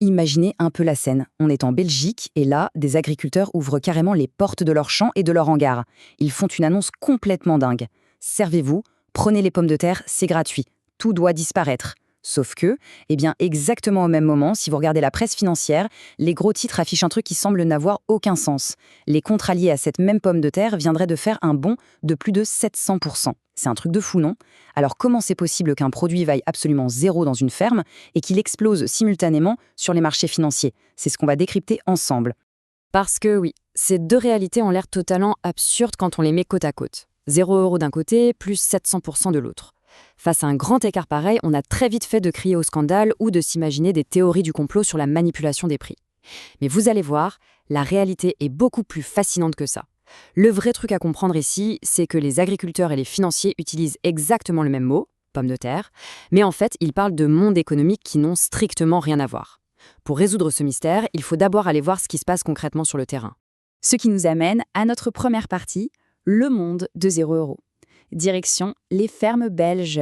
Imaginez un peu la scène. On est en Belgique et là, des agriculteurs ouvrent carrément les portes de leurs champs et de leurs hangars. Ils font une annonce complètement dingue. Servez-vous, prenez les pommes de terre, c'est gratuit. Tout doit disparaître. Sauf que, exactement au même moment, si vous regardez la presse financière, les gros titres affichent un truc qui semble n'avoir aucun sens. Les contrats liés à cette même pomme de terre viendraient de faire un bond de plus de 700%. C'est un truc de fou, non? Alors comment c'est possible qu'un produit vaille absolument zéro dans une ferme et qu'il explose simultanément sur les marchés financiers? C'est ce qu'on va décrypter ensemble. Parce que oui, ces deux réalités ont l'air totalement absurdes quand on les met côte à côte. 0 € d'un côté, plus 700% de l'autre. Face à un grand écart pareil, on a très vite fait de crier au scandale ou de s'imaginer des théories du complot sur la manipulation des prix. Mais vous allez voir, la réalité est beaucoup plus fascinante que ça. Le vrai truc à comprendre ici, c'est que les agriculteurs et les financiers utilisent exactement le même mot, pomme de terre, mais en fait, ils parlent de mondes économiques qui n'ont strictement rien à voir. Pour résoudre ce mystère, il faut d'abord aller voir ce qui se passe concrètement sur le terrain. Ce qui nous amène à notre première partie, le monde de 0 €. Direction les fermes belges.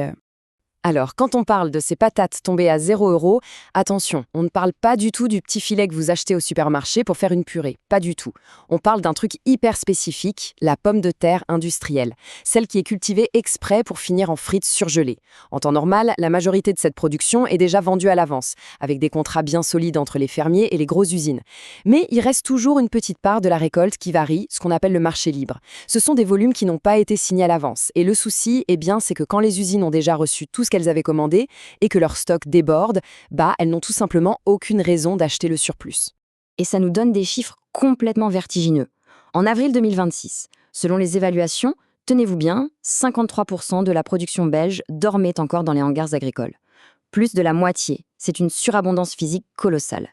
Alors, quand on parle de ces patates tombées à 0 €, attention, on ne parle pas du tout du petit filet que vous achetez au supermarché pour faire une purée, pas du tout. On parle d'un truc hyper spécifique, la pomme de terre industrielle, celle qui est cultivée exprès pour finir en frites surgelées. En temps normal, la majorité de cette production est déjà vendue à l'avance, avec des contrats bien solides entre les fermiers et les grosses usines. Mais il reste toujours une petite part de la récolte qui varie, ce qu'on appelle le marché libre. Ce sont des volumes qui n'ont pas été signés à l'avance. Et le souci, c'est que quand les usines ont déjà reçu tout ce qu'elles avaient commandé et que leur stock déborde, elles n'ont tout simplement aucune raison d'acheter le surplus. Et ça nous donne des chiffres complètement vertigineux. En avril 2026, selon les évaluations, tenez-vous bien, 53% de la production belge dormait encore dans les hangars agricoles. Plus de la moitié, c'est une surabondance physique colossale.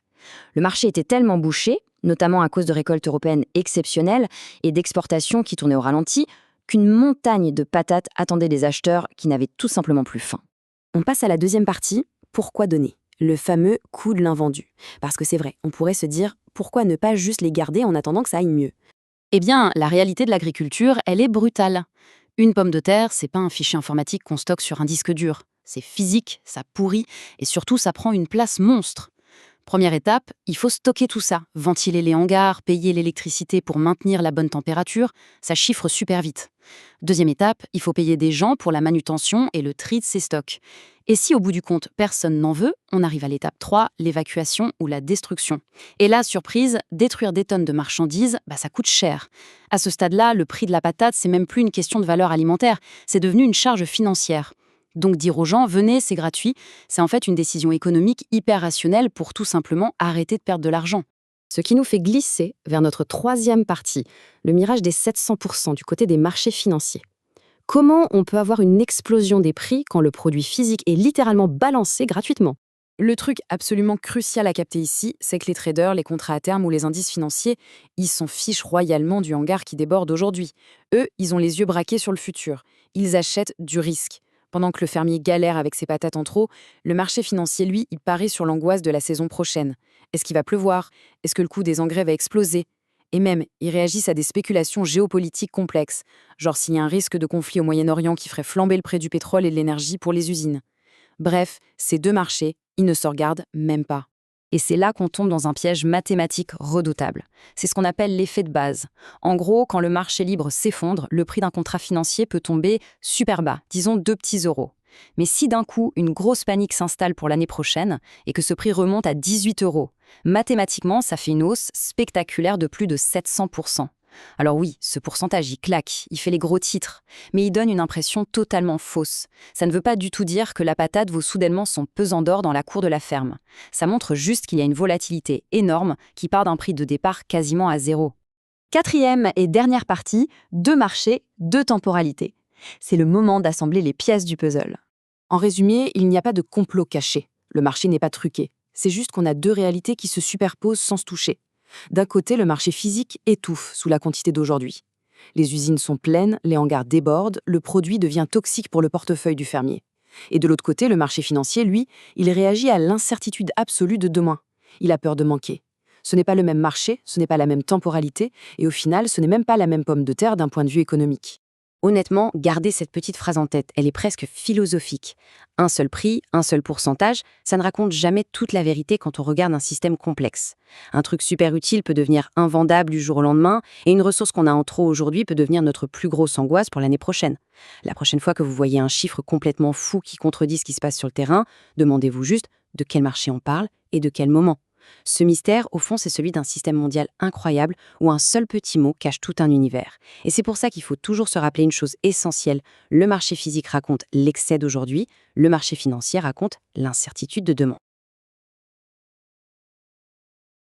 Le marché était tellement bouché, notamment à cause de récoltes européennes exceptionnelles et d'exportations qui tournaient au ralenti, qu'une montagne de patates attendait des acheteurs qui n'avaient tout simplement plus faim. On passe à la deuxième partie, pourquoi donner? Le fameux coût de l'invendu. Parce que c'est vrai, on pourrait se dire, pourquoi ne pas juste les garder en attendant que ça aille mieux? La réalité de l'agriculture, elle est brutale. Une pomme de terre, c'est pas un fichier informatique qu'on stocke sur un disque dur. C'est physique, ça pourrit, et surtout ça prend une place monstre. Première étape, il faut stocker tout ça, ventiler les hangars, payer l'électricité pour maintenir la bonne température, ça chiffre super vite. Deuxième étape, il faut payer des gens pour la manutention et le tri de ces stocks. Et si au bout du compte, personne n'en veut, on arrive à l'étape 3, l'évacuation ou la destruction. Et là, surprise, détruire des tonnes de marchandises, ça coûte cher. À ce stade-là, le prix de la patate, c'est même plus une question de valeur alimentaire, c'est devenu une charge financière. Donc dire aux gens, venez, c'est gratuit, c'est en fait une décision économique hyper rationnelle pour tout simplement arrêter de perdre de l'argent. Ce qui nous fait glisser vers notre troisième partie, le mirage des 700% du côté des marchés financiers. Comment on peut avoir une explosion des prix quand le produit physique est littéralement balancé gratuitement? Le truc absolument crucial à capter ici, c'est que les traders, les contrats à terme ou les indices financiers, ils s'en fichent royalement du hangar qui déborde aujourd'hui. Eux, ils ont les yeux braqués sur le futur. Ils achètent du risque. Pendant que le fermier galère avec ses patates en trop, le marché financier, lui, il parie sur l'angoisse de la saison prochaine. Est-ce qu'il va pleuvoir? Est-ce que le coût des engrais va exploser? Et même, ils réagissent à des spéculations géopolitiques complexes, genre s'il y a un risque de conflit au Moyen-Orient qui ferait flamber le prix du pétrole et de l'énergie pour les usines. Bref, ces deux marchés, ils ne se regardent même pas. Et c'est là qu'on tombe dans un piège mathématique redoutable. C'est ce qu'on appelle l'effet de base. En gros, quand le marché libre s'effondre, le prix d'un contrat financier peut tomber super bas, disons 2 petits euros. Mais si d'un coup, une grosse panique s'installe pour l'année prochaine et que ce prix remonte à 18 euros, mathématiquement, ça fait une hausse spectaculaire de plus de 700%. Alors oui, ce pourcentage, il claque, il fait les gros titres, mais il donne une impression totalement fausse. Ça ne veut pas du tout dire que la patate vaut soudainement son pesant d'or dans la cour de la ferme. Ça montre juste qu'il y a une volatilité énorme qui part d'un prix de départ quasiment à zéro. Quatrième et dernière partie, deux marchés, deux temporalités. C'est le moment d'assembler les pièces du puzzle. En résumé, il n'y a pas de complot caché. Le marché n'est pas truqué. C'est juste qu'on a deux réalités qui se superposent sans se toucher. D'un côté, le marché physique étouffe sous la quantité d'aujourd'hui. Les usines sont pleines, les hangars débordent, le produit devient toxique pour le portefeuille du fermier. Et de l'autre côté, le marché financier, lui, il réagit à l'incertitude absolue de demain. Il a peur de manquer. Ce n'est pas le même marché, ce n'est pas la même temporalité, et au final, ce n'est même pas la même pomme de terre d'un point de vue économique. Honnêtement, gardez cette petite phrase en tête, elle est presque philosophique. Un seul prix, un seul pourcentage, ça ne raconte jamais toute la vérité quand on regarde un système complexe. Un truc super utile peut devenir invendable du jour au lendemain, et une ressource qu'on a en trop aujourd'hui peut devenir notre plus grosse angoisse pour l'année prochaine. La prochaine fois que vous voyez un chiffre complètement fou qui contredit ce qui se passe sur le terrain, demandez-vous juste de quel marché on parle et de quel moment. Ce mystère, au fond, c'est celui d'un système mondial incroyable où un seul petit mot cache tout un univers. Et c'est pour ça qu'il faut toujours se rappeler une chose essentielle. Le marché physique raconte l'excès d'aujourd'hui, le marché financier raconte l'incertitude de demain.